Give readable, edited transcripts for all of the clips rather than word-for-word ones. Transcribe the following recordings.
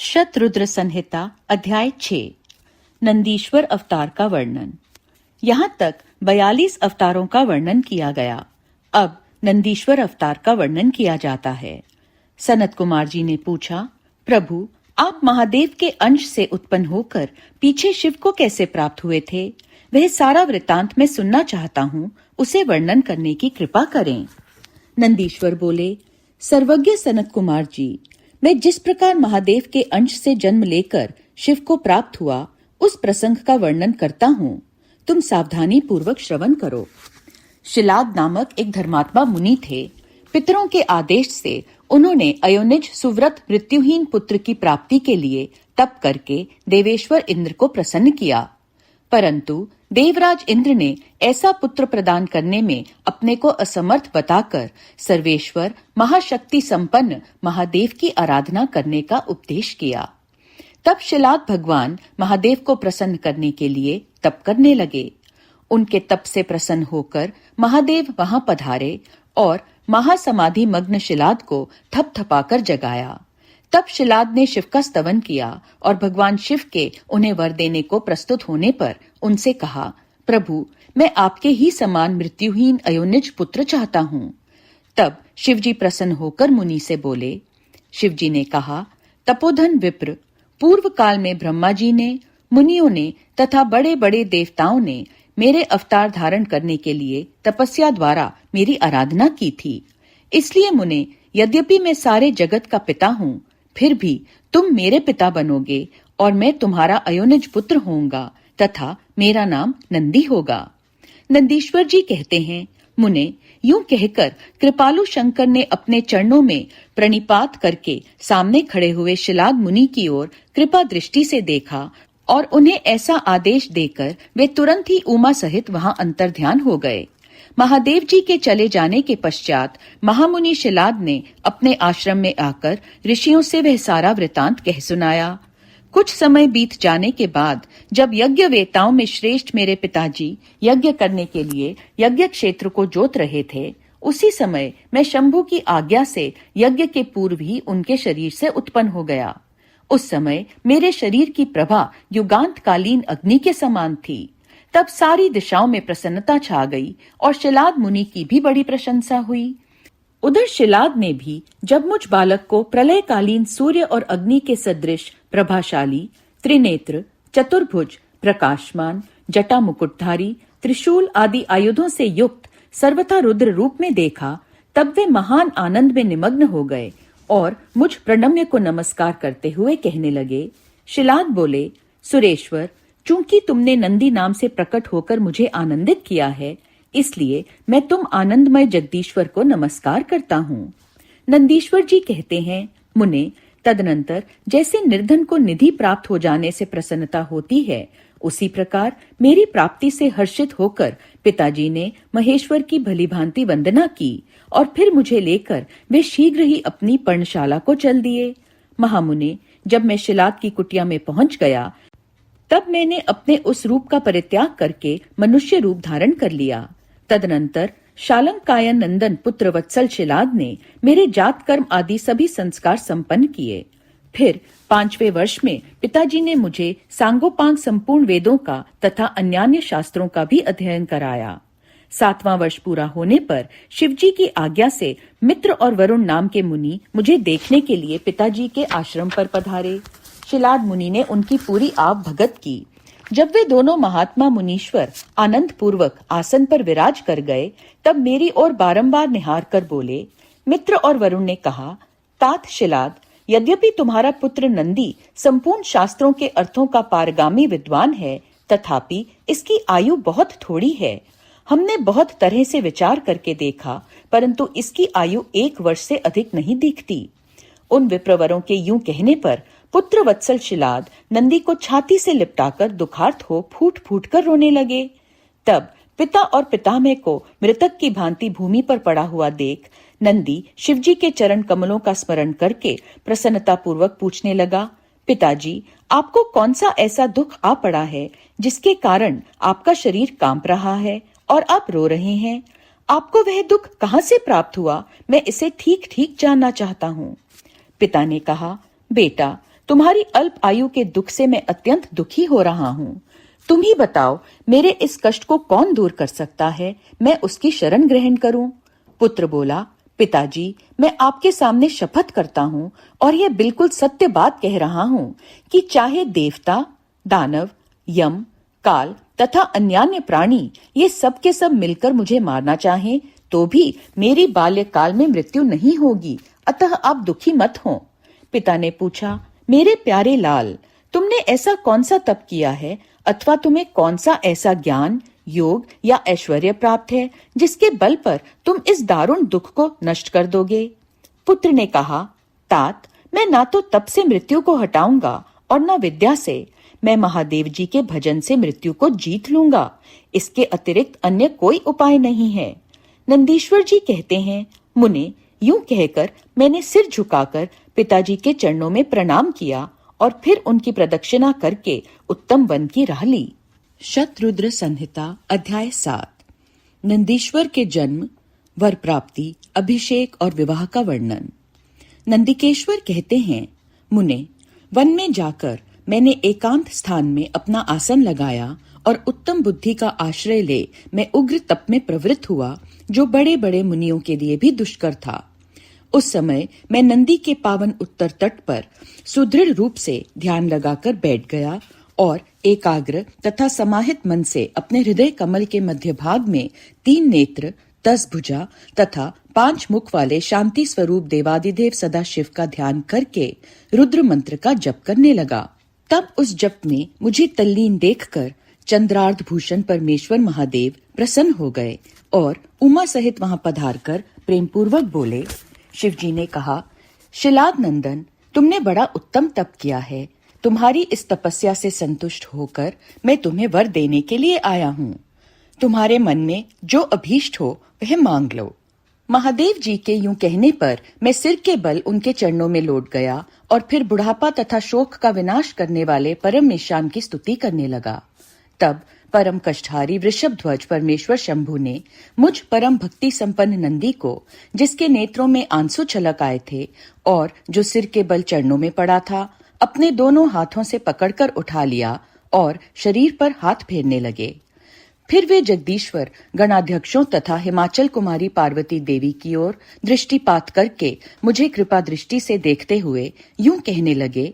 शतरुद्र संहिता अध्याय 6 नंदीश्वर अवतार का वर्णन। यहाँ तक 42 अवतारों का वर्णन किया गया। अब नंदीश्वर अवतार का वर्णन किया जाता है। सनत कुमार जी ने पूछा, प्रभु, आप महादेव के अंश से उत्पन्न होकर पीछे शिव को कैसे प्राप्त हुए थे? वह सारा वृतांत मैं सुनना चाहता हूँ, उसे वर्णन करने की कृपा करें। नंदीश्वर बोले, सर्वज्ञ सनत कुमार जी, मैं जिस प्रकार महादेव के अंश से जन्म लेकर शिव को प्राप्त हुआ, उस प्रसंग का वर्णन करता हूँ। तुम सावधानी पूर्वक श्रवण करो। शिलाद नामक एक धर्मात्मा मुनि थे। पितरों के आदेश से उन्होंने अयोनिज सुव्रत मृत्युहीन पुत्र की प्राप्ति के लिए तप करके देवेश्वर इंद्र को प्रसन्न किया। परंतु देवराज इंद्र ने ऐसा पुत्र प्रदान करने में अपने को असमर्थ बताकर सर्वेश्वर महाशक्ति संपन्न महादेव की आराधना करने का उपदेश किया। तब शिलाद भगवान महादेव को प्रसन्न करने के लिए तप करने लगे। उनके तप से प्रसन्न होकर महादेव वहां पधारे और महासमाधि मग्न शिलाद को थपथपाकर जगाया। तब शिलाद ने शिव का स्तवन किया और भगवान शिव के उन्हें वर देने को प्रस्तुत होने पर उनसे कहा, प्रभु, मैं आपके ही समान मृत्युहीन अयोनिज पुत्र चाहता हूँ। तब शिवजी प्रसन्न होकर मुनि से बोले। शिवजी ने कहा, तपोधन विप्र, पूर्व काल में ब्रह्मा जी ने, मुनियों ने तथा बड़े बड़े देवताओं ने मेरे अवतार धारण करने के लिए तपस्या द्वारा मेरी आराधना की थी। इसलिए मुने, यद्यपि मैं सारे जगत का पिता हूँ, फिर भी तुम मेरे पिता बनोगे और मैं तुम्हारा अयोनिज पुत्र होऊंगा तथा मेरा नाम नंदी होगा। नंदीश्वर जी कहते हैं, मुने, यूं कहकर कृपालु शंकर ने अपने चरणों में प्रणिपात करके सामने खड़े हुए शिलाद मुनि की ओर कृपा दृष्टि से देखा और उन्हें ऐसा आदेश देकर वे तुरंत ही उमा सहित वहां अंतर्ध्यान हो गए। महादेव जी के चले जाने के पश्चात महामुनि शिलाद ने अपने आश्रम में आकर ऋषियों से वह सारा वृतांत कह सुनाया। कुछ समय बीत जाने के बाद जब यज्ञ वेताओं में श्रेष्ठ मेरे पिताजी यज्ञ करने के लिए यज्ञ क्षेत्र को जोत रहे थे, उसी समय मैं शंभु की आज्ञा से यज्ञ के पूर्व ही उनके शरीर से उत्पन्न हो गया। उस समय मेरे शरीर की प्रभा युगांतकालीन अग्नि के समान थी। तब सारी दिशाओं में प्रसन्नता छा गई और शिलाद मुनि की भी बड़ी प्रशंसा हुई। उधर शिलाद ने भी जब मुझ बालक को प्रलयकालीन सूर्य और अग्नि के सदृश प्रभाशाली, त्रिनेत्र, चतुर्भुज, प्रकाशमान, जटा मुकुटधारी, त्रिशूल आदि आयुधों से युक्त सर्वथा रुद्र रूप में देखा, तब वे महान आनंद में निमग्न हो गए और मुझ प्रणम्य को नमस्कार करते हुए कहने लगे। शिलाद बोले, सुरेश्वर, चूंकि तुमने नंदी नाम से प्रकट होकर मुझे आनंदित किया है, इसलिए मैं तुम आनंदमय जगदीश्वर को नमस्कार करता हूँ। नंदीश्वर जी कहते हैं, मुने, तदनंतर जैसे निर्धन को निधि प्राप्त हो जाने से प्रसन्नता होती है, उसी प्रकार मेरी प्राप्ति से हर्षित होकर पिताजी ने महेश्वर की भलीभांति वंदना की और फिर मुझे लेकर वे शीघ्र ही अपनी पर्णशाला को चल दिए। महामुने, जब मैं शिलाद की कुटिया में पहुंच गया, तब मैंने अपने उस रूप का परित्याग करके मनुष्य रूप धारण कर लिया। तदनंतर शालंकायन नंदन पुत्र वत्सल शिलाद ने मेरे जात कर्म आदि सभी संस्कार संपन्न किए। फिर 5वें वर्ष में पिताजी ने मुझे सांगोपांग संपूर्ण वेदों का तथा अन्यान्य शास्त्रों का भी अध्ययन कराया। 7वां वर्ष पूरा होने पर शिवजी की आज्ञा से मित्र और वरुण नाम के मुनि मुझे देखने के लिए पिताजी के आश्रम पर पधारे। शिलाद मुनि ने उनकी पूरी आव भगत की। जब वे दोनों महात्मा मुनीश्वर आनंद पूर्वक आसन पर विराज कर गए, तब मेरी ओर बारंबार निहार कर बोले। मित्र और वरुण ने कहा, तात शिलाद, यद्यपि तुम्हारा पुत्र नंदी संपूर्ण शास्त्रों के अर्थों का पारगामी विद्वान है, तथापि इसकी आयु बहुत थोड़ी है। हमने बहुत तरह से विचार करके देखा, परंतु इसकी आयु 1 वर्ष से अधिक नहीं दिखती। उन विप्रवरों के यूं कहने पर पुत्र वत्सल शिलाद नंदी को छाती से लिपटाकर दुखार्त हो फूट फूट कर रोने लगे। तब पिता और पितामह को मृतक की भांति भूमि पर पड़ा हुआ देख नंदी शिवजी के चरण कमलों का स्मरण करके प्रसन्नता पूर्वक पूछने लगा, पिताजी, आपको कौन सा ऐसा दुख आ पड़ा है जिसके कारण आपका शरीर कांप रहा है और आप रो रहे हैं? आपको वह दुख कहाँ से प्राप्त हुआ? मैं इसे ठीक ठीक जानना चाहता हूँ। पिता ने कहा, बेटा, तुम्हारी अल्प आयु के दुख से मैं अत्यंत दुखी हो रहा हूँ। तुम ही बताओ, मेरे इस कष्ट को कौन दूर कर सकता है? मैं उसकी शरण ग्रहण करूं। पुत्र बोला, पिताजी, मैं आपके सामने शपथ करता हूँ और यह बिल्कुल सत्य बात कह रहा हूँ कि चाहे देवता, दानव, यम, काल तथा अन्यान्य प्राणी ये सब के सब मिलकर मुझे मारना चाहें तो भी मेरी बाल्यकाल में मृत्यु नहीं होगी, अतः आप दुखी मत हो। पिता ने पूछा, मेरे प्यारे लाल, तुमने ऐसा कौन सा तप किया है अथवा तुम्हें कौन सा ऐसा ज्ञान, योग या ऐश्वर्य प्राप्त है जिसके बल पर तुम इस दारुण दुख को नष्ट कर दोगे? पुत्र ने कहा, तात, मैं ना तो तप से मृत्यु को हटाऊंगा और न विद्या से। मैं महादेव जी के भजन से मृत्यु को जीत लूंगा। इसके अतिरिक्त अन्य कोई उपाय नहीं है। नंदीश्वर जी कहते हैं, मुने, यूं कहकर मैंने सिर झुकाकर पिताजी के चरणों में प्रणाम किया और फिर उनकी प्रदक्षिणा करके उत्तम वन की राह ली। शतरुद्र संहिता अध्याय 7। नंदीश्वर के जन्म, वर प्राप्ति, अभिषेक और विवाह का वर्णन। नंदिकेश्वर कहते हैं, मुने, वन में जाकर मैंने एकांत स्थान में अपना आसन लगाया और उत्तम बुद्धि का आश्रय ले मैं उग्र तप में प्रवृत्त हुआ, जो बड़े बड़े मुनियों के लिए भी दुष्कर था। उस समय मैं नंदी के पावन उत्तर तट पर सुदृढ़ रूप से ध्यान लगाकर बैठ गया और एकाग्र तथा समाहित मन से अपने हृदय कमल के मध्य भाग में 3 नेत्र, 10 भुजा तथा 5 मुख वाले शांति स्वरूप देवादिदेव सदाशिव का ध्यान करके रुद्र मंत्र का जप करने लगा। तब उस जप में मुझे तल्लीन देखकर चंद्रार्ध भूषण परमेश्वर महादेव प्रसन्न हो गए और उमा सहित वहां पधारकर प्रेम पूर्वक बोले। शिवजी ने कहा, शिलाद नंदन, तुमने बड़ा उत्तम तप किया है। तुम्हारी इस तपस्या से संतुष्ट होकर मैं तुम्हें वर देने के लिए आया हूँ। तुम्हारे मन में जो अभीष्ट हो वह मांग लो। महादेव जी के यूं कहने पर मैं सिर के बल उनके चरणों में लौट गया और फिर बुढ़ापा तथा शोक का विनाश करने वाले परम निशान की स्तुति करने लगा। तब परम कष्टहारी वृषभ ध्वज परमेश्वर शंभु ने मुझ परम भक्ति संपन्न नंदी को, जिसके नेत्रों में आंसू छलक आए थे और जो सिर के बल चरणों में पड़ा था, अपने दोनों हाथों से पकड़कर उठा लिया और शरीर पर हाथ फेरने लगे। फिर वे जगदीश्वर गणाध्यक्षों तथा हिमाचल कुमारी पार्वती देवी की ओर दृष्टिपात करके मुझे कृपा दृष्टि से देखते हुए यूं कहने लगे,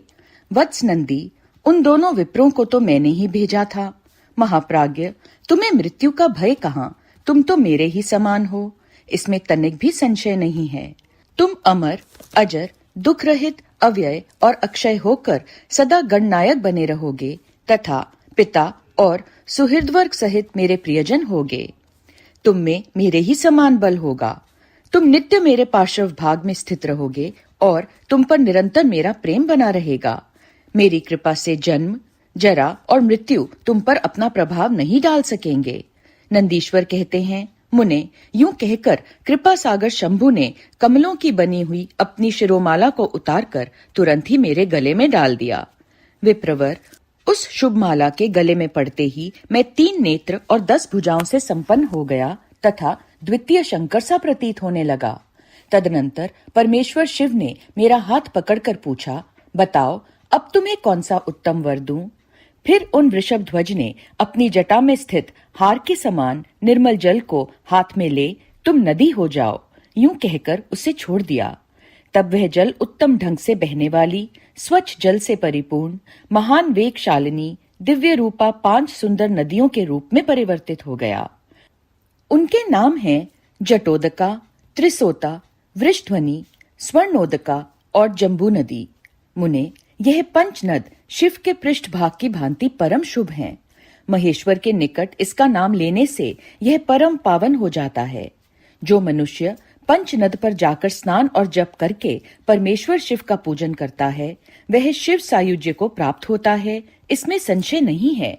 वत्स नंदी, उन दोनों विप्रों को तो मैंने ही भेजा था। महाप्राज्ञ, तुम्हें मृत्यु का भय कहाँ? तुम तो मेरे ही समान हो, इसमें तनिक भी संशय नहीं है। तुम अमर, अजर, दुख रहित, अव्यय और अक्षय होकर सदा गणनायक बने रहोगे तथा पिता और सुहृदवर्ग सहित मेरे प्रियजन होगे। तुम में मेरे ही समान बल होगा। तुम नित्य मेरे पार्श्व भाग में स्थित रहोगे और तुम पर निरंतर मेरा प्रेम बना रहेगा। मेरी कृपा से जन्म, जरा और मृत्यु तुम पर अपना प्रभाव नहीं डाल सकेंगे। नंदीश्वर कहते हैं, मुने, यूं कहकर कृपा सागर शंभु ने कमलों की बनी हुई अपनी शिरोमाला को उतारकर तुरंत ही मेरे गले में डाल दिया। विप्रवर, उस शुभ माला के गले में पड़ते ही मैं 3 नेत्र और 10 भुजाओं से संपन्न हो गया तथा द्वितीय शंकर सा प्रतीत होने लगा। तदनंतर परमेश्वर शिव ने मेरा हाथ पकड़कर पूछा, बताओ, अब तुम्हें कौन सा उत्तम वर दूं? फिर उन वृषभ ध्वज ने अपनी जटा में स्थित हार के समान निर्मल जल को हाथ में ले, तुम नदी हो जाओ, यूं कहकर उसे छोड़ दिया। तब वह जल उत्तम ढंग से बहने वाली, स्वच्छ जल से परिपूर्ण, महान वेगशालिनी, दिव्य रूपा 5 सुंदर नदियों के रूप में परिवर्तित हो गया। उनके नाम हैं जटोदका, त्रिसोता, वृषध्वनि, स्वर्णोदका और जम्बू नदी। मुने, यह 5 नद शिव के पृष्ठ भाग की भांति परम शुभ हैं। महेश्वर के निकट इसका नाम लेने से यह परम पावन हो जाता है। जो मनुष्य पंचनद पर जाकर स्नान और जप करके परमेश्वर शिव का पूजन करता है, वह शिव सायुज्य को प्राप्त होता है, इसमें संशय नहीं है।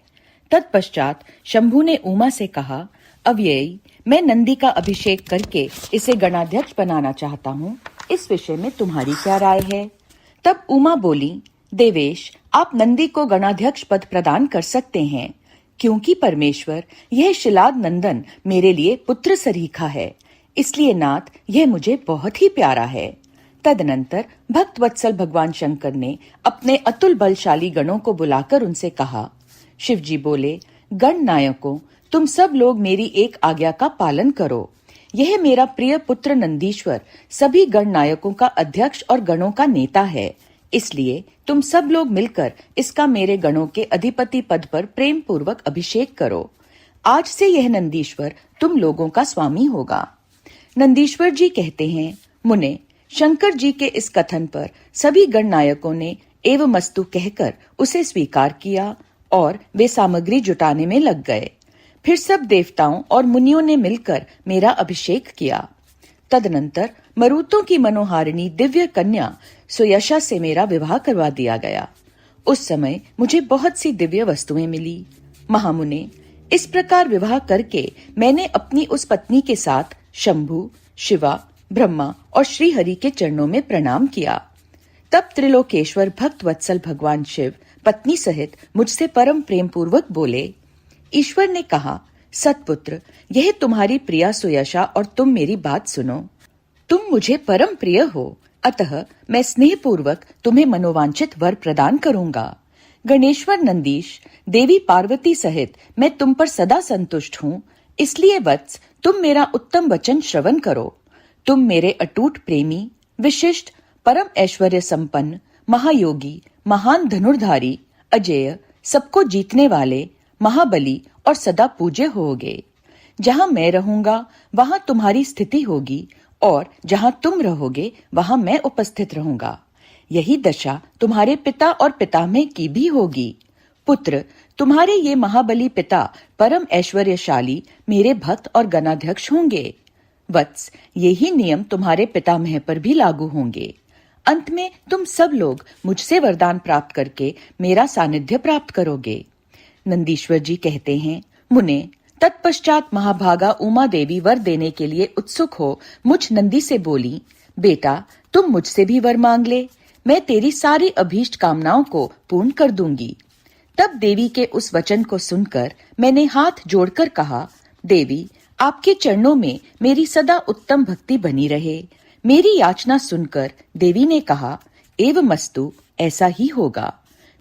तत्पश्चात शंभु ने उमा से कहा, अव्ययी, मैं नंदी का अभिषेक करके इसे गणाध्यक्ष बनाना चाहता हूँ, इस विषय में तुम्हारी क्या राय है? तब उमा बोली, देवेश, आप नंदी को गणाध्यक्ष पद प्रदान कर सकते हैं, क्योंकि परमेश्वर यह शिलाद नंदन मेरे लिए पुत्र सरीखा है, इसलिए नाथ यह मुझे बहुत ही प्यारा है। तदनंतर भक्त वत्सल भगवान शंकर ने अपने अतुल बलशाली गणों को बुलाकर उनसे कहा। शिवजी बोले, गण नायकों, तुम सब लोग मेरी एक आज्ञा का पालन करो। यह मेरा प्रिय पुत्र नंदीश्वर सभी गण नायकों का अध्यक्ष और गणों का नेता है, इसलिए तुम सब लोग मिलकर इसका मेरे गणों के अधिपति पद पर प्रेम पूर्वक अभिषेक करो। आज से यह नंदीश्वर तुम लोगों का स्वामी होगा। नंदीश्वर जी कहते हैं, मुने, शंकर जी के इस कथन पर सभी गण नायकों ने एवमस्तु कहकर उसे स्वीकार किया और वे सामग्री जुटाने में लग गए। फिर सब देवताओं और मुनियों ने मिलकर मेरा अभिषेक किया। तदनंतर मरुतों की मनोहारिणी दिव्य कन्या सुयशा से मेरा विवाह करवा दिया गया। उस समय मुझे बहुत सी दिव्य वस्तुएं मिली। महामुने, इस प्रकार विवाह करके मैंने अपनी उस पत्नी के साथ शंभु, शिवा, ब्रह्मा और श्री हरि के चरणों में प्रणाम किया। तब त्रिलोकेश्वर भक्त वत्सल भगवान शिव पत्नी सहित मुझसे परम प्रेम पूर्वक बोले। ईश्वर ने कहा, सतपुत्र, यह तुम्हारी प्रिया सुयशा और तुम मेरी बात सुनो। तुम मुझे परम प्रिय हो, अतः मैं स्नेह पूर्वक तुम्हें मनोवांछित वर प्रदान करूंगा। गणेश्वर नंदीश, देवी पार्वती सहित मैं तुम पर सदा संतुष्ट हूँ, इसलिए वत्स तुम मेरा उत्तम वचन श्रवण करो। तुम मेरे अटूट प्रेमी, विशिष्ट, परम ऐश्वर्य संपन्न, महायोगी, महान धनुर्धारी, अजेय, सबको जीतने वाले, महाबली और सदा पूज्य होगे। जहाँ मैं रहूंगा वहाँ तुम्हारी स्थिति होगी और जहाँ तुम रहोगे वहाँ मैं उपस्थित रहूंगा। यही दशा तुम्हारे पिता और पितामह की भी होगी। पुत्र, तुम्हारे ये महाबली पिता परम ऐश्वर्यशाली मेरे भक्त और गणाध्यक्ष होंगे। वत्स, यही नियम तुम्हारे पितामह पर भी लागू होंगे। अंत में तुम सब लोग मुझसे वरदान प्राप्त करके मेरा सानिध्य प्राप्त करोगे। नंदीश्वर जी कहते हैं, मुने, तत्पश्चात महाभागा उमा देवी वर देने के लिए उत्सुक हो मुझ नंदी से बोली, बेटा, तुम मुझसे भी वर मांग ले, मैं तेरी सारी अभीष्ट कामनाओं को पूर्ण कर दूंगी। तब देवी के उस वचन को सुनकर मैंने हाथ जोड़कर कहा, देवी, आपके चरणों में मेरी सदा उत्तम भक्ति बनी रहे। मेरी याचना सुनकर देवी ने कहा, एवमस्तु, ऐसा ही होगा।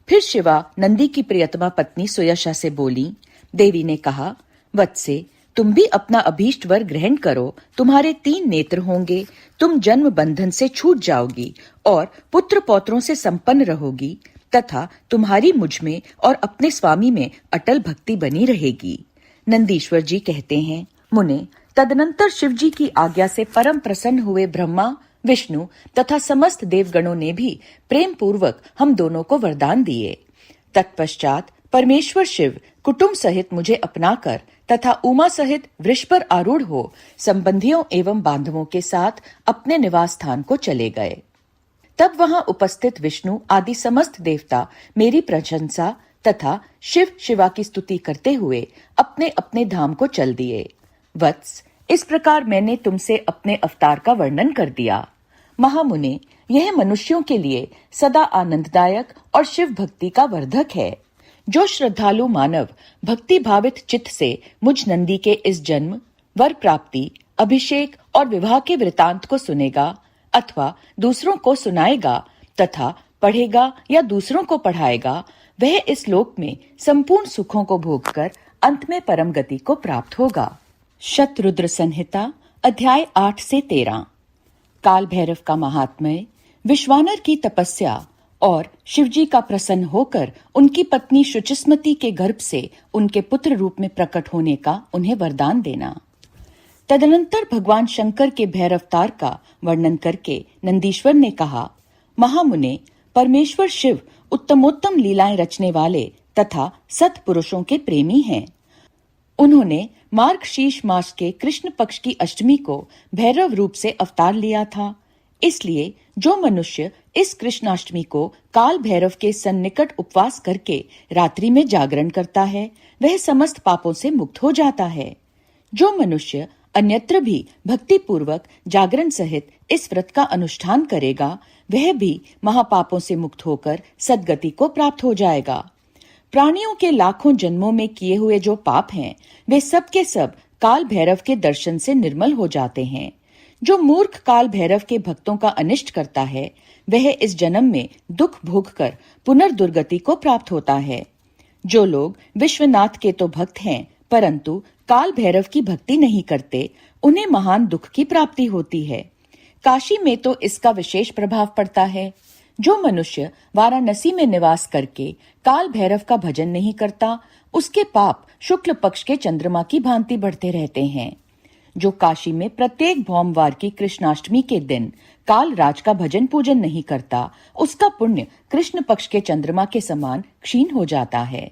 फिर शिवा नंदी की प्रियतमा पत्नी सुयशा से बोली। देवी ने कहा, वत्से, तुम भी अपना अभीष्ट वर ग्रहण करो। तुम्हारे 3 नेत्र होंगे, तुम जन्म बंधन से छूट जाओगी और पुत्र पौत्रों से संपन्न रहोगी तथा तुम्हारी मुझ में और अपने स्वामी में अटल भक्ति बनी रहेगी। नंदीश्वर जी कहते हैं, मुने, तदनंतर शिव जी की आज्ञा से परम प्रसन्न हुए ब्रह्मा, विष्णु तथा समस्त देवगणों ने भी प्रेम पूर्वक हम दोनों को वरदान दिए। तत्पश्चात परमेश्वर शिव कुटुंब सहित मुझे अपनाकर तथा उमा सहित वृष पर आरूढ़ हो संबंधियों एवं बांधवों के साथ अपने निवास स्थान को चले गए। तब वहां उपस्थित विष्णु आदि समस्त देवता मेरी प्रशंसा तथा शिव शिवा की स्तुति करते हुए अपने अपने धाम को चल दिए। वत्स, इस प्रकार मैंने तुमसे अपने अवतार का वर्णन कर दिया। महामुने, यह मनुष्यों के लिए सदा आनंददायक और शिव भक्ति का वर्धक है। जो श्रद्धालु मानव भक्ति भावित चित्त से मुझ नंदी के इस जन्म, वर प्राप्ति, अभिषेक और विवाह के वृतांत को सुनेगा अथवा दूसरों को सुनाएगा तथा पढ़ेगा या दूसरों को पढ़ाएगा, वह इस लोक में संपूर्ण सुखों को भोगकर अंत में परम गति को प्राप्त होगा। शतरुद्र संहिता अध्याय 8 से 13। काल भैरव का महात्म्य, विश्वानर की तपस्या और शिवजी का प्रसन्न होकर उनकी पत्नी शुचिस्मति के गर्भ से उनके पुत्र रूप में प्रकट होने का उन्हें वरदान देना। तदनंतर भगवान शंकर के भैरवतार का वर्णन करके नंदीश्वर ने कहा, महामुने, परमेश्वर शिव उत्तमोत्तम लीलाएं रचने वाले तथा सत्पुरुषों के प्रेमी हैं। उन्होंने मार्गशीर्ष मास के कृष्ण पक्ष की अष्टमी को भैरव रूप से अवतार लिया था। इसलिए जो मनुष्य इस कृष्णाष्टमी को काल भैरव के सन्निकट उपवास करके रात्रि में जागरण करता है, वह समस्त पापों से मुक्त हो जाता है। जो मनुष्य अन्यत्र भी भक्ति पूर्वक जागरण सहित इस व्रत का अनुष्ठान करेगा, वह भी महापापों से मुक्त होकर सद्गति को प्राप्त हो जाएगा। प्राणियों के लाखों जन्मों में किए हुए जो पाप हैं, वे सब के सब काल भैरव के दर्शन से निर्मल हो जाते हैं। जो मूर्ख काल भैरव के भक्तों का अनिष्ट करता है वह इस जन्म में दुख भोग कर पुनर्दुर्गति को प्राप्त होता है। जो लोग विश्वनाथ के तो भक्त हैं परंतु काल भैरव की भक्ति नहीं करते, उन्हें महान दुख की प्राप्ति होती है। काशी में तो इसका विशेष प्रभाव पड़ता है। जो मनुष्य वाराणसी में निवास करके काल भैरव का भजन नहीं करता, उसके पाप शुक्ल पक्ष के चंद्रमा की भांति बढ़ते रहते हैं। जो काशी में प्रत्येक भौमवार की कृष्णाष्टमी के दिन काल राज का भजन पूजन नहीं करता, उसका पुण्य कृष्ण पक्ष के चंद्रमा के समान क्षीण हो जाता है।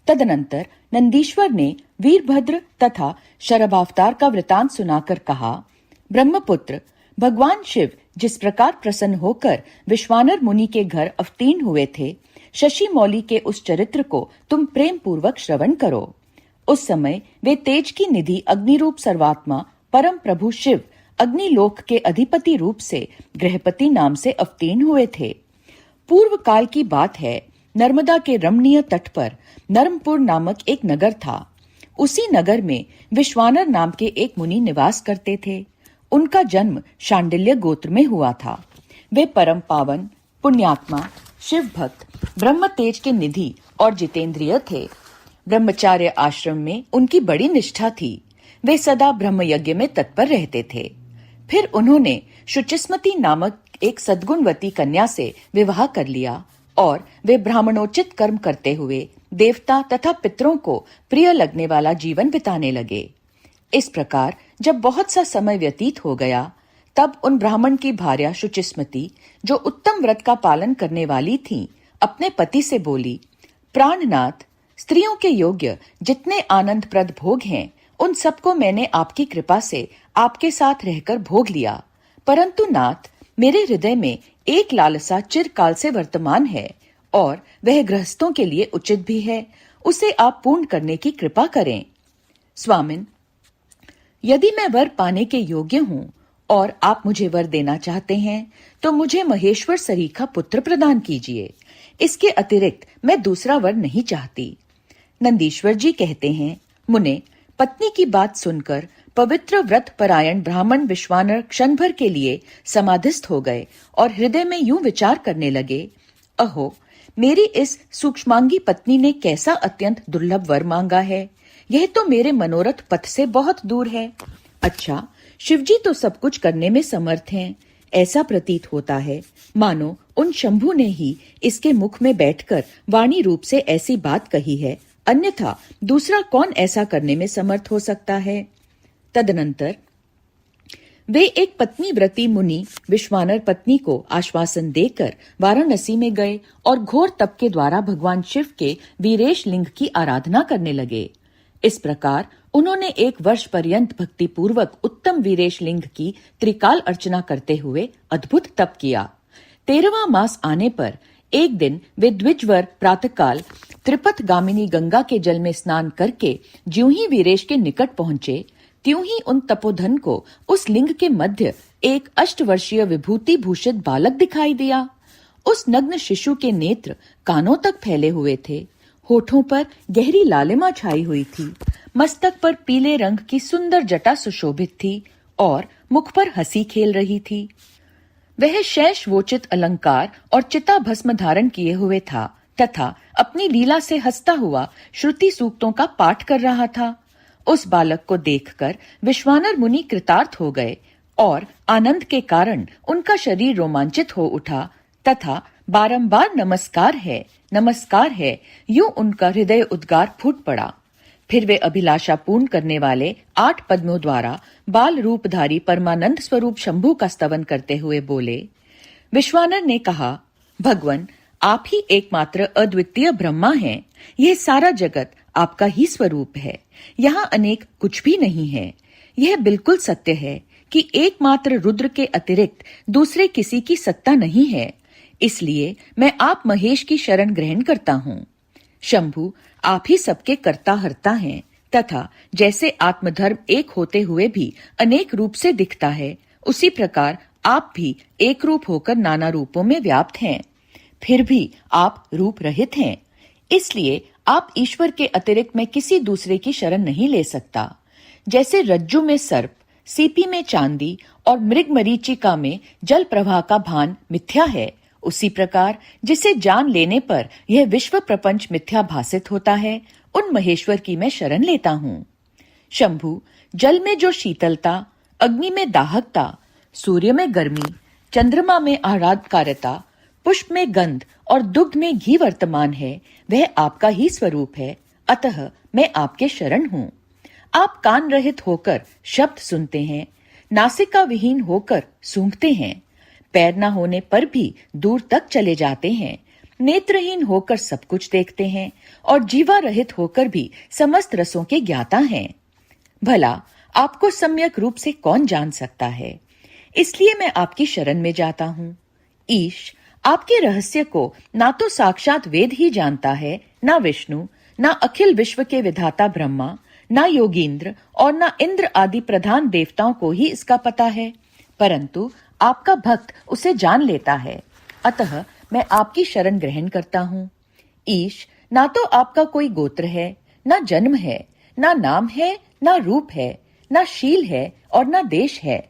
तदनंतर नंदीश्वर ने वीरभद्र तथा शरभावतार का वृतांत सुनाकर कहा, ब्रह्मपुत्र, भगवान शिव जिस प्रकार प्रसन्न होकर विश्वानर मुनि के घर अवतीर्ण हुए थे, शशि मौली के उस चरित्र को तुम प्रेम पूर्वक श्रवण करो। उस समय वे तेज की निधि अग्निरूप सर्वात्मा परम प्रभु शिव अग्निलोक के अधिपति रूप से गृहपति नाम से अवतीर्ण हुए थे। पूर्व काल की बात है, नर्मदा के रमणीय तट पर नर्मपुर नामक एक नगर था। उसी नगर में विश्वानर नाम के एक मुनि निवास करते थे। उनका जन्म शांडिल्य गोत्र में हुआ था। वे परम पावन, पुण्यात्मा, शिव भक्त, ब्रह्म तेज के निधि और जितेंद्रिय थे। ब्रह्मचार्य आश्रम में उनकी बड़ी निष्ठा थी। वे सदा ब्रह्म यज्ञ में तत्पर रहते थे। फिर उन्होंने शुचिस्मती नामक एक सद्गुणवती कन्या से विवाह कर लिया और वे ब्राह्मणोचित कर्म करते हुए देवता तथा पितरों को प्रिय लगने वाला जीवन बिताने लगे। इस प्रकार जब बहुत सा समय व्यतीत हो गया, तब उन ब्राह्मण की भार्या शुचिस्मती, जो उत्तम व्रत का पालन करने वाली थी, अपने पति से बोली, प्राणनाथ, स्त्रियों के योग्य जितने आनंदप्रद भोग हैं, उन सबको मैंने आपकी कृपा से आपके साथ रहकर भोग लिया, परंतु नाथ, मेरे हृदय में एक लालसा चिरकाल से वर्तमान है और वह गृहस्थों के लिए उचित भी है। उसे आप पूर्ण करने की कृपा करें। स्वामिन, यदि मैं वर पाने के योग्य हूँ और आप मुझे वर देना चाहते हैं, तो मुझे महेश्वर सरीखा पुत्र प्रदान कीजिए। इसके अतिरिक्त मैं दूसरा वर नहीं चाहती। नंदीश्वर जी कहते हैं, मुने, पत्नी की बात सुनकर पवित्र व्रत परायण ब्राह्मण विश्वानर क्षण भर के लिए समाधिस्थ हो गए और हृदय में यूं विचार करने लगे, अहो, मेरी इस सूक्ष्मांगी पत्नी ने कैसा अत्यंत दुर्लभ वर मांगा है। यह तो मेरे मनोरथ पथ से बहुत दूर है। अच्छा, शिवजी तो सब कुछ करने में समर्थ हैं। ऐसा प्रतीत होता है मानो उन शंभु ने ही इसके मुख में बैठकर वाणी रूप से ऐसी बात कही है, अन्यथा दूसरा कौन ऐसा करने में समर्थ हो सकता है। तदनंतर वे एक पत्नी व्रती मुनि विश्वानर पत्नी को आश्वासन देकर वाराणसी में गए और घोर तप के द्वारा भगवान शिव के वीरेश लिंग की आराधना करने लगे। इस प्रकार उन्होंने 1 वर्ष पर्यंत भक्ति पूर्वक उत्तम वीरेश लिंग की त्रिकाल अर्चना करते हुए अद्भुत तप किया। 13वां मास आने पर एक दिन वे द्विजवर प्रातःकाल त्रिपथ गामिनी गंगा के जल में स्नान करके ज्यों ही वीरेश के निकट पहुंचे, त्यों ही उन तपोधन को उस लिंग के मध्य एक 8 वर्षीय विभूति भूषित बालक दिखाई दिया। उस नग्न शिशु के नेत्र कानों तक फैले हुए थे, होठों पर गहरी लालिमा छाई हुई थी, मस्तक पर पीले रंग की सुंदर जटा सुशोभित थी और मुख पर हंसी खेल रही थी। वह शेष वोचित अलंकार और चिता भस्म धारण किए हुए था तथा अपनी लीला से हंसता हुआ श्रुति सूक्तों का पाठ कर रहा था। उस बालक को देखकर विश्वानर मुनि कृतार्थ हो गए और आनंद के कारण उनका शरीर रोमांचित हो उठा तथा बारंबार नमस्कार है यूं उनका हृदय उद्गार फूट पड़ा। फिर वे अभिलाषा पूर्ण करने वाले 8 पद्मों द्वारा बाल रूपधारी परमानंद स्वरूप शंभु का स्तवन करते हुए बोले। विश्वानर ने कहा, भगवन, आप ही एकमात्र अद्वितीय ब्रह्मा हैं। यह सारा जगत आपका ही स्वरूप है। यहाँ अनेक कुछ भी नहीं है। यह बिल्कुल सत्य है कि एकमात्र रुद्र के अतिरिक्त दूसरे किसी की सत्ता नहीं है। इसलिए मैं आप महेश की शरण ग्रहण करता हूँ। शंभु, आप ही सबके कर्ता हर्ता हैं तथा जैसे आत्मधर्म एक होते हुए भी अनेक रूप से दिखता है, उसी प्रकार आप भी एक रूप होकर नाना रूपों में व्याप्त हैं। फिर भी आप रूप रहित हैं। इसलिए आप ईश्वर के अतिरिक्त मैं किसी दूसरे की शरण नहीं ले सकता। जैसे रज्जु में सर्प, सीपी में चांदी और मृग मरीचिका में जल प्रवाह का भान मिथ्या है, उसी प्रकार जिसे जान लेने पर यह विश्व प्रपंच मिथ्या भासित होता है, उन महेश्वर की मैं शरण लेता हूँ। शंभु, जल में जो शीतलता, अग्नि में दाहकता, सूर्य में गर्मी, चंद्रमा में आह्लादकारिता, पुष्प में गंध और दुग्ध में घी वर्तमान है, वह आपका ही स्वरूप है। अतः मैं आपके शरण हूँ। आप कान रहित होकर शब्द सुनते हैं, नासिका विहीन होकर सूंघते हैं, पैर न होने पर भी दूर तक चले जाते हैं, नेत्रहीन होकर सब कुछ देखते हैं और जीवा रहित होकर भी समस्त रसों के ज्ञाता हैं। भला आपको सम्यक रूप से कौन जान सकता है? इसलिए मैं आपकी शरण में जाता हूँ। ईश, आपके रहस्य को ना तो साक्षात वेद ही जानता है, ना विष्णु, ना अखिल विश्व के विधाता ब्रह्मा, ना योगींद्र और ना इंद्र आदि प्रधान देवताओं को ही इसका पता है, परंतु आपका भक्त उसे जान लेता है। अतः मैं आपकी शरण ग्रहण करता हूँ। ईश, ना तो आपका कोई गोत्र है, ना जन्म है, ना नाम है, ना रूप है, ना शील है और ना देश है।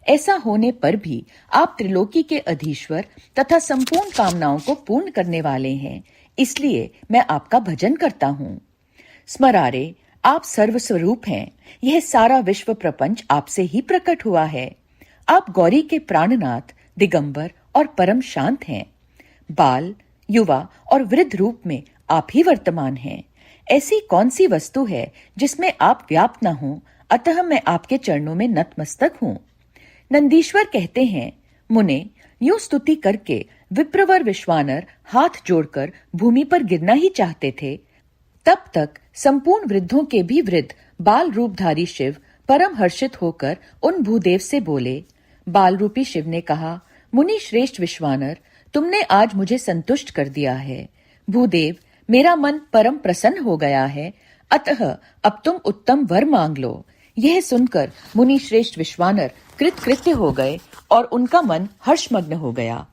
ऐसा होने पर भी आप त्रिलोकी के अधीश्वर तथा संपूर्ण कामनाओं को पूर्ण करने वाले हैं, इसलिए मैं आपका भजन करता हूँ। स्मरारे, आप सर्वस्वरूप हैं। यह सारा विश्व प्रपंच आपसे ही प्रकट हुआ है। आप गौरी के प्राणनाथ, दिगंबर और परम शांत हैं। बाल, युवा और वृद्ध रूप में आप ही वर्तमान हैं। ऐसी कौन सी वस्तु है जिसमें आप व्याप्त न हो? अतः मैं आपके चरणों में नतमस्तक हूँ। नंदीश्वर कहते हैं, मुने, यूं स्तुति करके विप्रवर विश्वानर हाथ जोड़कर भूमि पर गिरना ही चाहते थे, तब तक संपूर्ण वृद्धों के भी वृद्ध बाल रूपधारी शिव परम हर्षित होकर उन भूदेव से बोले। बाल रूपी शिव ने कहा, मुनि श्रेष्ठ विश्वानर, तुमने आज मुझे संतुष्ट कर दिया है। भूदेव, मेरा मन परम प्रसन्न हो गया है, अतः अब तुम उत्तम वर मांग लो। यह सुनकर मुनि श्रेष्ठ विश्वानर कृतकृत्य हो गए और उनका मन हर्षमग्न हो गया।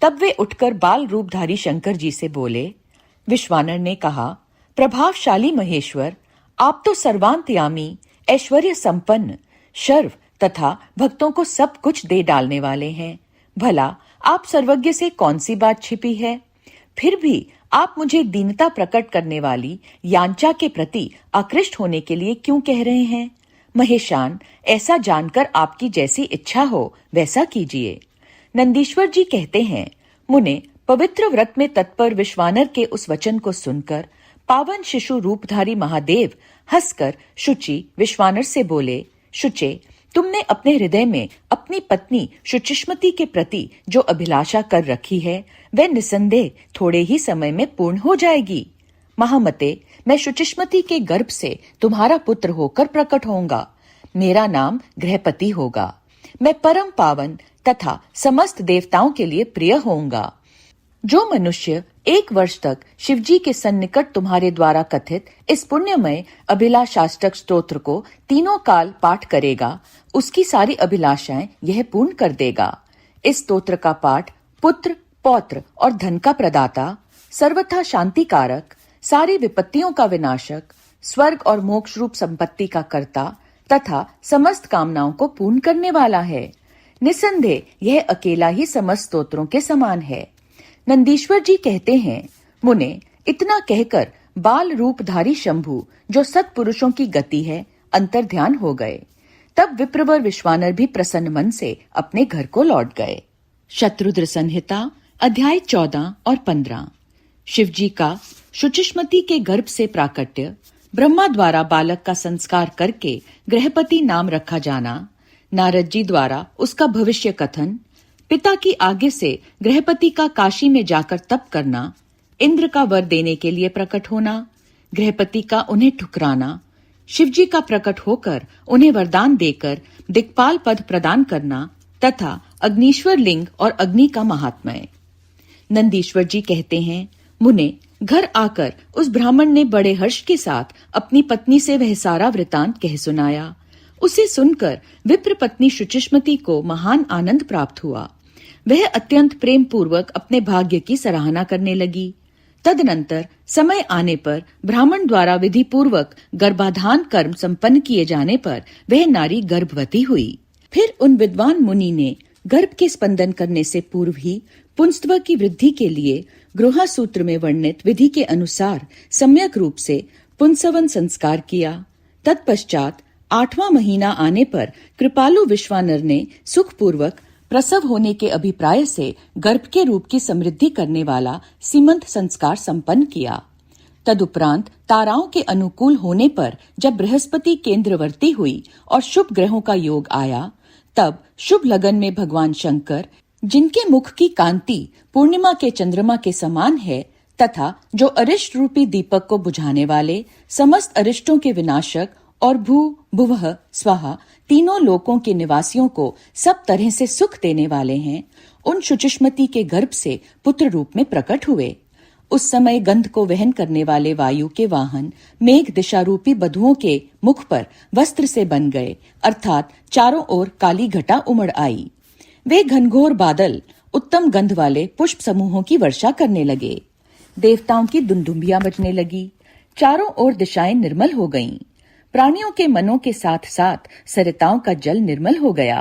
तब वे उठकर बाल रूपधारी शंकर जी से बोले। विश्वानर ने कहा, प्रभावशाली महेश्वर, आप तो सर्वांतयामी, ऐश्वर्य संपन्न, शर्व तथा भक्तों को सब कुछ दे डालने वाले हैं। भला आप सर्वज्ञ से कौन सी बात छिपी है? फिर भी आप मुझे दीनता प्रकट करने वाली यांचा के प्रति आकृष्ट होने के लिए क्यों कह रहे हैं? महेशान, ऐसा जानकर आपकी जैसी इच्छा हो वैसा कीजिए। नंदीश्वर जी कहते हैं, मुने, पवित्र व्रत में तत्पर विश्वानर के उस वचन को सुनकर पावन शिशु रूपधारी महादेव हंसकर शुचि विश्वानर से बोले, शुचे, तुमने अपने हृदय में अपनी पत्नी शुचिष्मति के प्रति जो अभिलाषा कर रखी है, वह निसंदेह थोड़े ही समय में पूर्ण हो जाएगी। महामते, मैं शुचिष्मति के गर्भ से तुम्हारा पुत्र होकर प्रकट होऊंगा। मेरा नाम गृहपति होगा। मैं परम पावन तथा समस्त देवताओं के लिए प्रिय होऊंगा। जो मनुष्य 1 वर्ष तक शिवजी के सन्निकट तुम्हारे द्वारा कथित इस पुण्यमय अभिलाषाष्टक स्तोत्र को तीनों काल पाठ करेगा, उसकी सारी अभिलाषाएं यह पूर्ण कर देगा। इस स्तोत्र का पाठ पुत्र, पौत्र और धन का प्रदाता, सर्वथा शांतिकारक, सारी विपत्तियों का विनाशक, स्वर्ग और मोक्ष रूप संपत्ति का कर्ता तथा समस्त कामनाओं को पूर्ण करने वाला है। निसंदेह यह अकेला ही समस्त स्तोत्रों के समान है। नंदीश्वर जी कहते हैं, मुने, इतना कहकर बाल रूपधारी शंभु, जो सत्पुरुषों की गति है, अंतर ध्यान हो गए। तब विप्रवर विश्वानर भी प्रसन्न मन से अपने घर को लौट गए। शत्रुद्र संहिता अध्याय 14 और 15। शिवजी का शुचिष्मति के गर्भ से प्राकट्य, ब्रह्मा द्वारा बालक का संस्कार करके गृहपति नाम रखा जाना, नारद जी द्वारा उसका भविष्य कथन, पिता की आज्ञा से गृहपति का काशी में जाकर तप करना, इंद्र का वर देने के लिए प्रकट होना, गृहपति का उन्हें ठुकराना, शिवजी का प्रकट होकर उन्हें वरदान देकर दिक्पाल पद प्रदान करना तथा अग्नीश्वर लिंग और अग्नि का महात्म्य। नंदीश्वर जी कहते हैं, मुने, घर आकर उस ब्राह्मण ने बड़े हर्ष के साथ अपनी पत्नी से वह सारा वृतांत कह सुनाया। उसे सुनकर विप्र पत्नी शुचिष्मति को महान आनंद प्राप्त हुआ। वह अत्यंत प्रेम पूर्वक अपने भाग्य की सराहना करने लगी। तदनंतर समय आने पर ब्राह्मण द्वारा विधि पूर्वक गर्भाधान कर्म संपन्न किए जाने पर वह नारी गर्भवती हुई। फिर उन विद्वान मुनि ने गर्भ के स्पंदन करने से पूर्व ही पुंसत्व की वृद्धि के लिए गृहा सूत्र में वर्णित विधि के अनुसार सम्यक रूप से पुंसवन संस्कार किया। तत्पश्चात 8वां महीना आने पर कृपालु विश्वानर ने सुखपूर्वक प्रसव होने के अभिप्राय से गर्भ के रूप की समृद्धि करने वाला सीमंत संस्कार संपन्न किया। तदुपरांत ताराओं के अनुकूल होने पर जब बृहस्पति केंद्रवर्ती हुई और शुभ ग्रहों का योग आया, तब शुभ लगन में भगवान शंकर, जिनके मुख की कांति पूर्णिमा के चंद्रमा के समान है तथा जो अरिष्ट रूपी दीपक को बुझाने वाले, समस्त अरिष्टों के विनाशक और भू भुवः स्वाहा तीनों लोकों के निवासियों को सब तरह से सुख देने वाले हैं, उन शुचिष्मति के गर्भ से पुत्र रूप में प्रकट हुए। उस समय गंध को वहन करने वाले वायु के वाहन मेघ दिशा रूपी बधुओं के मुख पर वस्त्र से बन गए, अर्थात चारों ओर काली घटा उमड़ आई। वे घनघोर बादल उत्तम गंध वाले पुष्प समूहों की वर्षा करने लगे। देवताओं की दुंदुभियां बजने लगी। चारों ओर दिशाएं निर्मल हो गईं। प्राणियों के मनों के साथ साथ सरिताओं का जल निर्मल हो गया।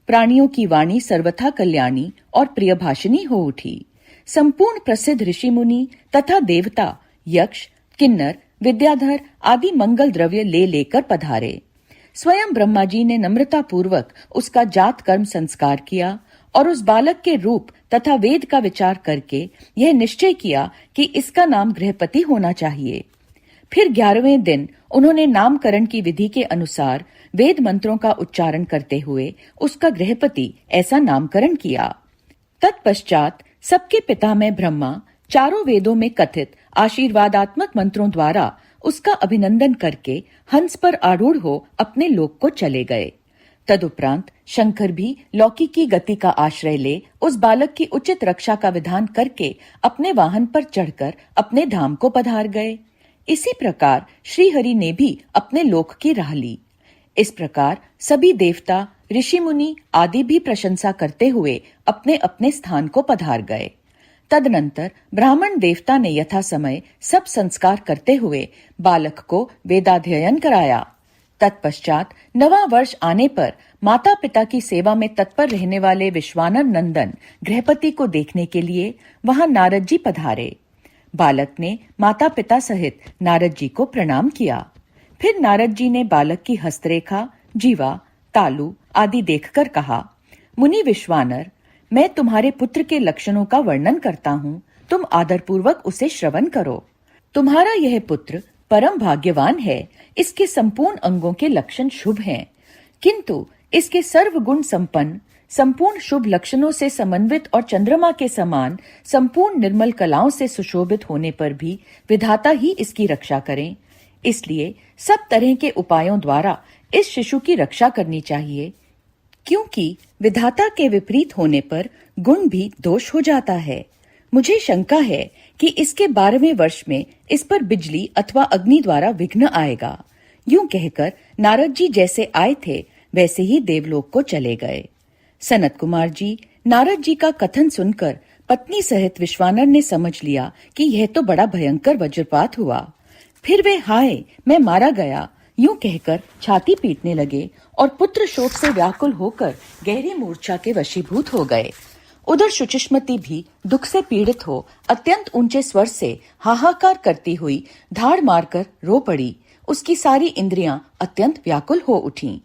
प्राणियों की वाणी सर्वथा कल्याणी और प्रियभाषिणी हो उठी। संपूर्ण प्रसिद्ध ऋषि मुनि तथा देवता, यक्ष, किन्नर, विद्याधर आदि मंगल द्रव्य ले लेकर पधारे। स्वयं ब्रह्मा जी ने नम्रता पूर्वक उसका जात कर्म संस्कार किया और उस बालक के रूप तथा वेद का विचार करके यह निश्चय किया कि इसका नाम गृहपति होना चाहिए। फिर 11वें दिन उन्होंने नामकरण की विधि के अनुसार वेद मंत्रों का उच्चारण करते हुए उसका गृहपति ऐसा नामकरण किया। तत्पश्चात सबके पितामह ब्रह्मा चारों वेदों में कथित आशीर्वादात्मक मंत्रों द्वारा उसका अभिनंदन करके हंस पर आरूढ़ हो अपने लोक को चले गए। तदुपरांत शंकर भी लौकिक की गति का आश्रय ले उस बालक की उचित रक्षा का विधान करके अपने वाहन पर चढ़कर अपने धाम को पधार गए। इसी प्रकार श्रीहरि ने भी अपने लोक की राह ली। इस प्रकार सभी देवता, ऋषि मुनि आदि भी प्रशंसा करते हुए अपने अपने स्थान को पधार गए। तदनंतर ब्राह्मण देवता ने यथा समय सब संस्कार करते हुए बालक को वेदाध्ययन कराया। तत्पश्चात 9वां वर्ष आने पर माता पिता की सेवा में तत्पर रहने वाले विश्वानर नंदन गृहपति को देखने के लिए वहां नारद जी पधारे। बालक ने माता पिता सहित नारद जी को प्रणाम किया। फिर नारद जी ने बालक की हस्तरेखा, जीवा, तालु आदि देखकर कहा, मुनि विश्वानर, मैं तुम्हारे पुत्र के लक्षणों का वर्णन करता हूँ, तुम आदरपूर्वक उसे श्रवण करो। तुम्हारा यह पुत्र परम भाग्यवान है। इसके संपूर्ण अंगों के लक्षण शुभ हैं, किंतु इसके सर्वगुण संपन्न, संपूर्ण शुभ लक्षणों से समन्वित और चंद्रमा के समान संपूर्ण निर्मल कलाओं से सुशोभित होने पर भी विधाता ही इसकी रक्षा करें। इसलिए सब तरह के उपायों द्वारा इस शिशु की रक्षा करनी चाहिए, क्योंकि विधाता के विपरीत होने पर गुण भी दोष हो जाता है। मुझे शंका है कि इसके 12वें वर्ष में इस पर बिजली अथवा अग्नि द्वारा विघ्न आएगा। यूं कहकर नारद जी जैसे आए थे वैसे ही देवलोक को चले गए। सनत कुमार जी, नारद जी का कथन सुनकर पत्नी सहित विश्वानर ने समझ लिया कि यह तो बड़ा भयंकर वज्रपात हुआ। फिर वे हाय मैं मारा गया यूं कहकर छाती पीटने लगे और पुत्र शोक से व्याकुल होकर गहरी मूर्छा के वशीभूत हो गए। उधर शुचिष्मति भी दुख से पीड़ित हो अत्यंत ऊंचे स्वर से हाहाकार करती हुई धाड़ मारकर रो पड़ी। उसकी सारी इंद्रियां अत्यंत व्याकुल हो उठीं।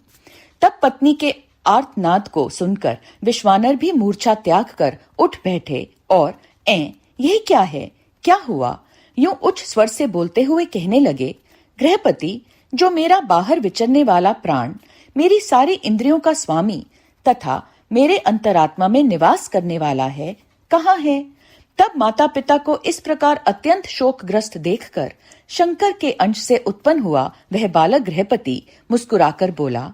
तब पत्नी के आर्तनाद को सुनकर विश्वानर भी मूर्छा त्याग कर उठ बैठे और यह क्या है, क्या हुआ, यूं उच्च स्वर से बोलते हुए कहने लगे, गृहपति, जो मेरा बाहर विचरने वाला प्राण, मेरी सारी इंद्रियों का स्वामी तथा मेरे अंतरात्मा में निवास करने वाला है, कहाँ है? तब माता पिता को इस प्रकार अत्यंत शोकग्रस्त देखकर शंकर के अंश से उत्पन्न हुआ वह बालक गृहपति मुस्कुराकर बोला।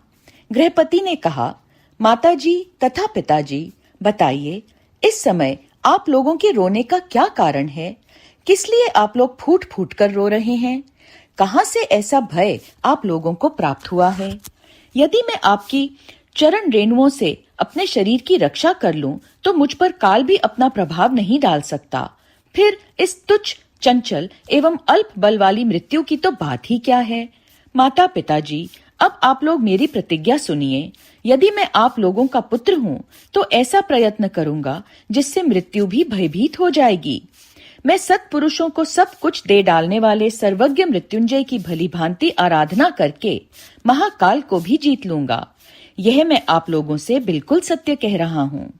गृहपति ने कहा, माताजी तथा पिताजी, बताइए इस समय आप लोगों के रोने का क्या कारण है? किस लिए आप लोग फूट फूट कर रो रहे हैं? कहां से ऐसा भय आप लोगों को प्राप्त हुआ है? यदि मैं आपकी चरण रेणुओं से अपने शरीर की रक्षा कर लूं तो मुझ पर काल भी अपना प्रभाव नहीं डाल सकता। फिर इस तुच्छ चंचल एवं अल्प बल वाली मृत्यु की तो बात ही क्या है। माता पिताजी, अब आप लोग मेरी प्रतिज्ञा सुनिए। यदि मैं आप लोगों का पुत्र हूँ तो ऐसा प्रयत्न करूंगा जिससे मृत्यु भी भयभीत हो जाएगी। मैं सत्पुरुषों को सब कुछ दे डालने वाले सर्वज्ञ मृत्युंजय की भली भांति आराधना करके महाकाल को भी जीत लूंगा। यह मैं आप लोगों से बिल्कुल सत्य कह रहा हूँ।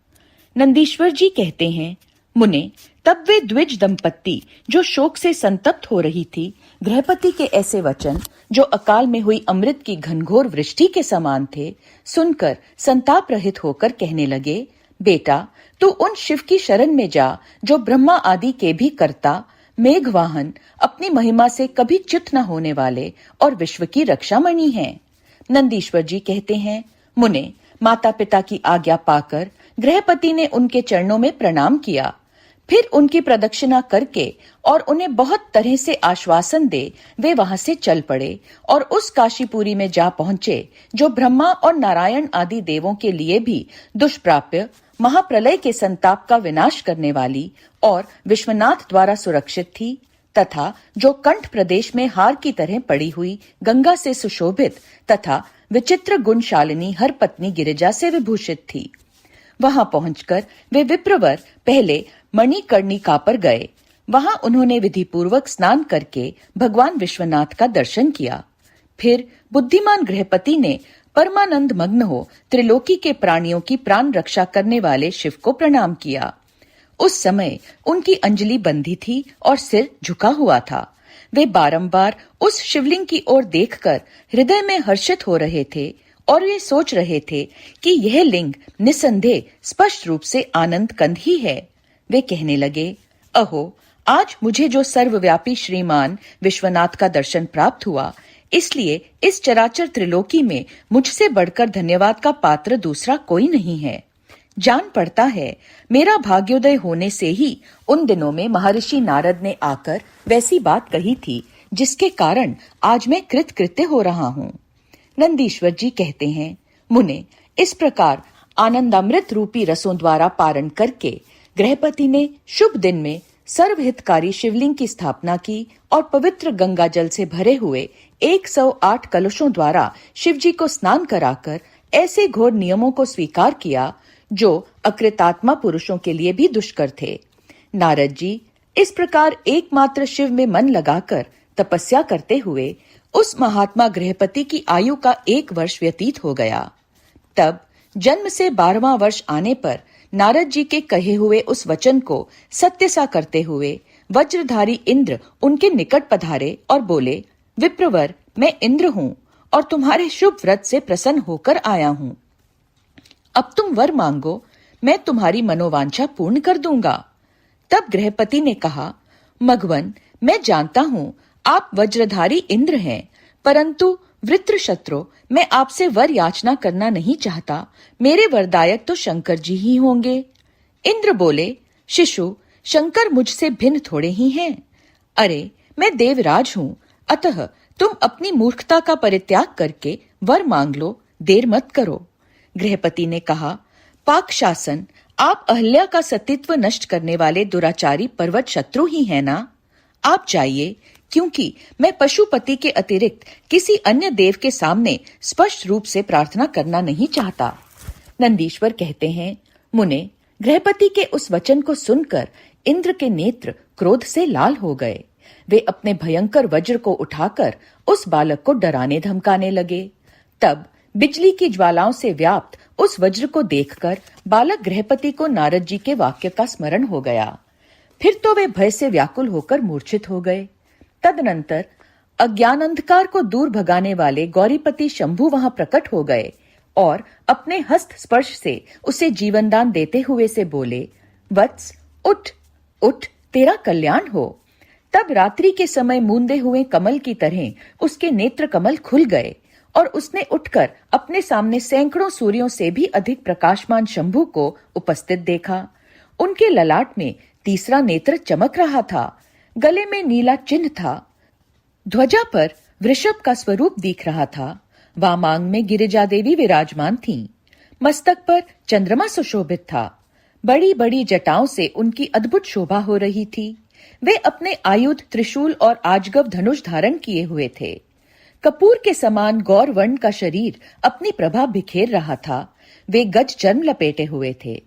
नंदीश्वर जी कहते हैं, मुने, तब वे द्विज दंपत्ति जो शोक से संतप्त हो रही थी, गृहपति के ऐसे वचन जो अकाल में हुई अमृत की घनघोर वृष्टि के समान थे, सुनकर संताप रहित होकर कहने लगे, बेटा, तू उन शिव की शरण में जा जो ब्रह्मा आदि के भी कर्ता, मेघवाहन, अपनी महिमा से कभी च्युत न होने वाले और विश्व की रक्षामणि हैं। नंदीश्वर जी कहते हैं, मुने, माता पिता की आज्ञा पाकर गृहपति ने उनके चरणों में प्रणाम किया। फिर उनकी प्रदक्षिणा करके और उन्हें बहुत तरह से आश्वासन दे वे वहां से चल पड़े और उस काशीपुरी में जा पहुंचे जो ब्रह्मा और नारायण आदि देवों के लिए भी दुष्प्राप्य, महाप्रलय के संताप का विनाश करने वाली और विश्वनाथ द्वारा सुरक्षित थी, तथा जो कंठ प्रदेश में हार की तरह पड़ी हुई गंगा से सुशोभित तथा विचित्र गुणशालिनी हर पत्नी गिरिजा से विभूषित थी। वहां पहुंचकर वे विप्रवर पहले मणिकर्णिका पर गए। वहां उन्होंने विधि पूर्वक स्नान करके भगवान विश्वनाथ का दर्शन किया। फिर बुद्धिमान गृहपति ने परमानंद मग्न हो त्रिलोकी के प्राणियों की प्राण रक्षा करने वाले शिव को प्रणाम किया। उस समय उनकी अंजलि बंधी थी और सिर झुका हुआ था। वे बारंबार उस शिवलिंग की ओर देखकर हृदय में हर्षित हो रहे थे और वे सोच रहे थे कि यह लिंग निसंदेह स्पष्ट रूप से आनंद कंद ही है। वे कहने लगे, अहो, आज मुझे जो सर्वव्यापी श्रीमान विश्वनाथ का दर्शन प्राप्त हुआ, इसलिए इस चराचर त्रिलोकी में मुझसे बढ़कर धन्यवाद का पात्र दूसरा कोई नहीं है। जान पड़ता है मेरा भाग्योदय होने से ही उन दिनों में महर्षि नारद ने आकर वैसी बात कही थी जिसके कारण आज मैं कृतकृत्य हो रहा हूँ। नंदीश्वर जी कहते हैं, मुने, इस प्रकार आनंदामृत रूपी रसों द्वारा पारण करके गृहपति ने शुभ दिन में सर्वहितकारी शिवलिंग की स्थापना की और पवित्र गंगा जल से भरे हुए 108 कलशों द्वारा शिवजी को स्नान कराकर ऐसे घोर नियमों को स्वीकार किया जो अकृतात्मा पुरुषों के लिए भी दुष्कर थे। नारद जी इस प्रकार एकमात्र शिव में मन लगाकर तपस्या करते हुए उस महात्मा गृहपति की आयु का 1 वर्ष व्यतीत हो गया। तब जन्म से 12वां वर्ष आने पर नारद जी के कहे हुए उस वचन को सत्य सा करते हुए वज्रधारी इंद्र उनके निकट पधारे और बोले, विप्रवर, मैं इंद्र हूँ और तुम्हारे शुभ व्रत से प्रसन्न होकर आया हूँ। अब तुम वर मांगो, मैं तुम्हारी मनोवांछा पूर्ण कर दूंगा। तब गृहपति ने कहा, मघवन, मैं जानता हूँ आप वज्रधारी इंद्र हैं, परंतु वृत्रशत्रो, मैं आपसे वर याचना करना नहीं चाहता। मेरे वरदायक तो शंकर जी ही होंगे। इंद्र बोले, शिशु, शंकर मुझसे भिन्न थोड़े ही हैं। अरे, मैं देवराज हूँ, अतः तुम अपनी मूर्खता का परित्याग करके वर मांग लो, देर मत करो। गृहपति ने कहा, पाक शासन, आप अहल्या का सतीत्व नष्ट करने वाले दुराचारी पर्वत शत्रु ही हैं ना? आप जाइए, क्योंकि मैं पशुपति के अतिरिक्त किसी अन्य देव के सामने स्पष्ट रूप से प्रार्थना करना नहीं चाहता। नंदीश्वर कहते हैं, मुने, गृहपति के उस वचन को सुनकर इंद्र के नेत्र क्रोध से लाल हो गए। वे अपने भयंकर वज्र को उठाकर उस बालक को डराने धमकाने लगे। तब बिजली की ज्वालाओं से व्याप्त उस वज्र को देखकर बालक गृहपति को नारद जी के वाक्य का स्मरण हो गया। फिर तो वे भय से व्याकुल होकर मूर्छित हो गए। तदनंतर अज्ञान अंधकार को दूर भगाने वाले गौरीपति शंभु वहां प्रकट हो गए और अपने हस्त स्पर्श से उसे जीवनदान देते हुए से बोले, वत्स, उठ उठ, तेरा कल्याण हो। तब रात्रि के समय मूंदे हुए कमल की तरह उसके नेत्र कमल खुल गए और उसने उठकर अपने सामने सैकड़ों सूर्यों से भी अधिक प्रकाशमान शंभु को उपस्थित देखा। उनके ललाट में तीसरा नेत्र चमक रहा था, गले में नीला चिन्ह था, ध्वजा पर वृषभ का स्वरूप दिख रहा था, वामांग में गिरिजा देवी विराजमान थीं, मस्तक पर चंद्रमा सुशोभित था, बड़ी बड़ी जटाओं से उनकी अद्भुत शोभा हो रही थी। वे अपने आयुध त्रिशूल और आजगव धनुष धारण किए हुए थे। कपूर के समान गौर वर्ण का शरीर अपनी प्रभा बिखेर रहा था। वे गज चर्म लपेटे हुए थे।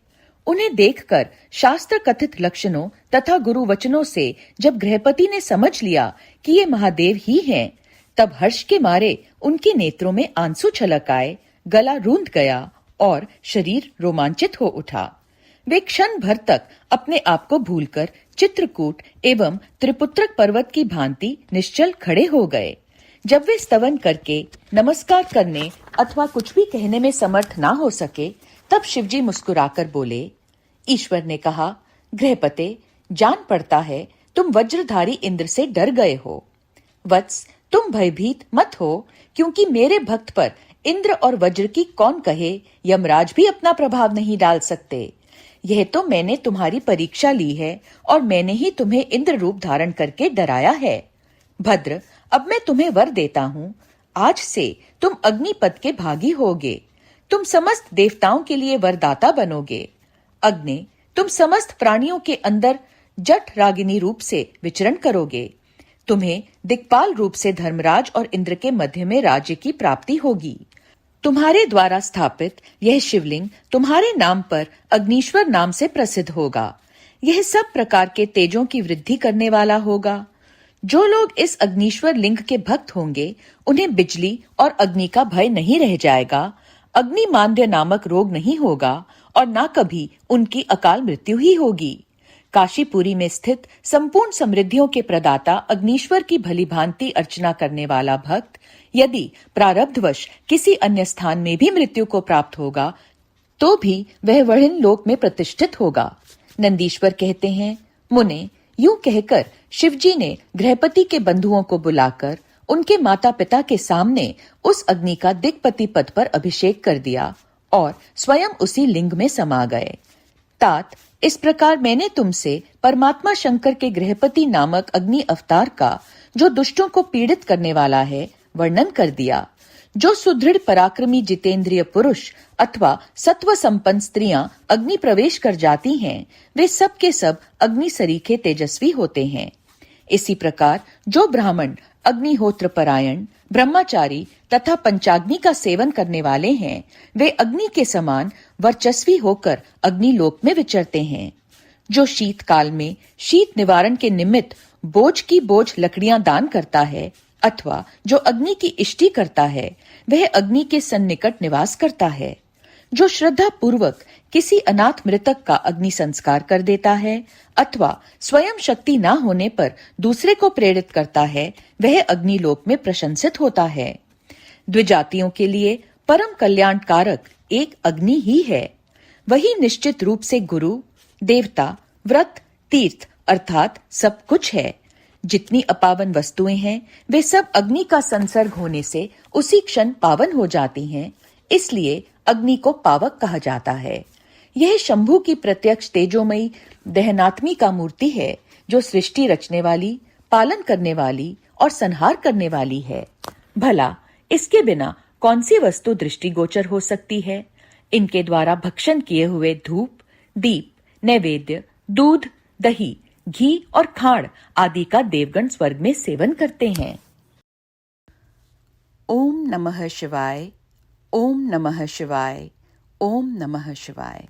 उन्हें देखकर शास्त्र कथित लक्षणों तथा गुरु वचनों से जब गृहपति ने समझ लिया कि ये महादेव ही हैं, तब हर्ष के मारे उनके नेत्रों में आंसू छलक आए, गला रूंध गया और शरीर रोमांचित हो उठा। वे क्षण भर तक अपने आप को भूलकर चित्रकूट एवं त्रिपुत्रक पर्वत की भांति निश्चल खड़े हो गए। जब वे स्तवन करके नमस्कार करने अथवा कुछ भी कहने में समर्थ ना हो सके, तब शिवजी मुस्कुराकर बोले। ईश्वर ने कहा, गृहपते, जान पड़ता है तुम वज्रधारी इंद्र से डर गए हो। वत्स, तुम भयभीत मत हो, क्योंकि मेरे भक्त पर इंद्र और वज्र की कौन कहे, यमराज भी अपना प्रभाव नहीं डाल सकते। यह तो मैंने तुम्हारी परीक्षा ली है और मैंने ही तुम्हें इंद्र रूप धारण करके डराया है। भद्र, अब मैं तुम्हें वर देता हूँ। आज से तुम अग्निपद के भागी होगे। तुम समस्त देवताओं के लिए वरदाता बनोगे। अग्नि, तुम समस्त प्राणियों के अंदर जठ रागिनी रूप से विचरण करोगे। तुम्हें दिक्पाल रूप से धर्मराज और इंद्र के मध्य में राज्य की प्राप्ति होगी। तुम्हारे द्वारा स्थापित यह शिवलिंग तुम्हारे नाम पर अग्नीश्वर नाम से प्रसिद्ध होगा। यह सब प्रकार के तेजों की वृद्धि करने वाला होगा। जो लोग इस अग्नीश्वर लिंग के भक्त होंगे, उन्हें बिजली और अग्नि का भय नहीं रह जाएगा। अग्निमांद्य नामक रोग नहीं होगा और ना कभी उनकी अकाल मृत्यु ही होगी। काशीपुरी में स्थित संपूर्ण समृद्धियों के प्रदाता अग्नीश्वर की भली भांति अर्चना करने वाला भक्त यदि प्रारब्धवश किसी अन्य स्थान में भी मृत्यु को प्राप्त होगा, तो भी वह वहिन लोक में प्रतिष्ठित होगा। नंदीश्वर कहते हैं, मुने, यूं कहकर शिवजी ने गृहपति के बंधुओं को बुलाकर उनके माता पिता के सामने उस अग्नि का दिक्पति पद पर अभिषेक कर दिया और स्वयं उसी लिंग में समा गए। तात, इस प्रकार मैंने तुमसे परमात्मा शंकर के गृहपति नामक अग्नि अवतार का, जो दुष्टों को पीड़ित करने वाला है, वर्णन कर दिया। जो सुदृढ़ पराक्रमी जितेंद्रिय पुरुष अथवा सत्व संपन्न स्त्रियां अग्नि प्रवेश कर जाती हैं, वे सब के सब अग्नि सरीखे तेजस्वी होते हैं। इसी प्रकार जो ब्राह्मण अग्निहोत्र परायण, ब्रह्मचारी तथा पंचाग्नि का सेवन करने वाले हैं, वे अग्नि के समान वर्चस्वी होकर अग्निलोक में विचरते हैं। जो शीतकाल में शीत निवारण के निमित्त बोझ की बोझ लकड़ियां दान करता है, अथवा जो अग्नि की इष्टि करता है, वह अग्नि के सन्निकट निवास करता है। जो श्रद्धा पूर्वक किसी अनाथ मृतक का अग्नि संस्कार कर देता है, अथवा स्वयं शक्ति न होने पर दूसरे को प्रेरित करता है, वह अग्निलोक में प्रशंसित होता है। द्विजातियों के लिए परम कल्याण कारक एक अग्नि ही है। वही निश्चित रूप से गुरु, देवता, व्रत, तीर्थ अर्थात सब कुछ है। जितनी अपावन वस्तुएं हैं, वे सब अग्नि का संसर्ग होने से उसी क्षण पावन हो जाती हैं। इसलिए अग्नि को पावक कहा जाता है। यह शंभु की प्रत्यक्ष तेजोमयी दहनात्मिका मूर्ति है, जो सृष्टि रचने वाली, पालन करने वाली और संहार करने वाली है। भला इसके बिना कौन सी वस्तु दृष्टिगोचर हो सकती है? इनके द्वारा भक्षण किए हुए धूप, दीप, नैवेद्य, दूध, दही, घी और खाड़ आदि का देवगण स्वर्ग में सेवन करते हैं। ओम नमः शिवाय, ओम नमः शिवाय, ओम नमः शिवाय।